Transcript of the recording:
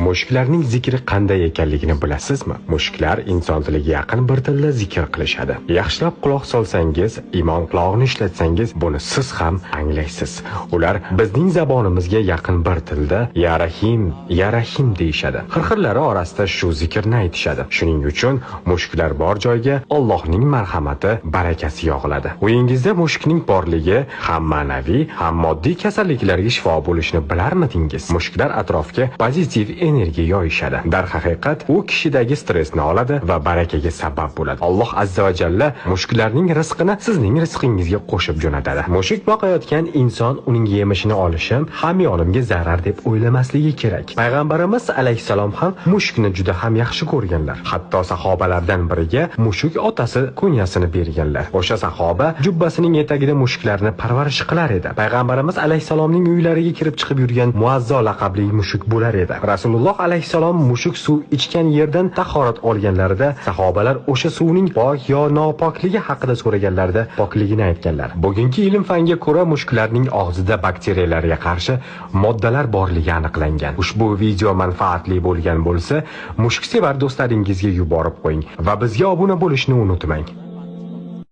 Mushuklarning zikri qanday ekanligini bilasizmi? Mushuklar inson tiliga yaqin bir tilda zikr qilishadi. Yaxshilab quloq solsangiz, imon qulog'ini ishlatsangiz, buni siz ham anglaysiz. Ular bizning zabonimizga yaqin bir tilda ya rahim deyishadi. Xirxirlari orasida shu zikrni aytishadi. Shuning uchun mushuklar bor joyga Allohning marhamati, barakasi yog'iladi. Uyingizda mushukning borligi ham ma'naviy, ham moddiy kasalliklarga shifo bo'lishini bilarmidingiz? Mushuklar atrofga pozitiv energiya yoyishadi. Darhaqiqat, u kishidagi stressni oladi va barakaga sabab bo'ladi. Alloh azza va jalla mushuklarning rizqini sizning rizqingizga qo'shib jo'natadi. Mushuk boqayotgan inson uning yemishini olishim hamyonimga zarar deb o'ylamasligi kerak. Payg'ambarimiz alayhisalom ham mushukni juda ham yaxshi ko'rganlar. Hatto sahobalardan biriga mushuk otasi kunyasini berganlar. O'sha sahoba jubbasining etagida mushuklarni parvarish qilar edi. Payg'ambarimiz alayhisalomning uylariga kirib chiqib yurgan Muazzo laqabli mushuk bo'lar edi. Rasululloh alayhisalom mushuk suv ichgan yerdan tahorat olganlarida sahobalar o'sha suvning pok yo nopokligi haqida so'raganlarida pokligini aytganlar. Bugungi ilm-fanga ko'ra mushuklarning og'zida bakteriyalarga qarshi moddalar borligi aniqlangan. Ushbu video manfaatli bo'lgan bo'lsa, mushuksevar do'stlaringizga yuborib qo'ying va bizga obuna bo'lishni unutmang.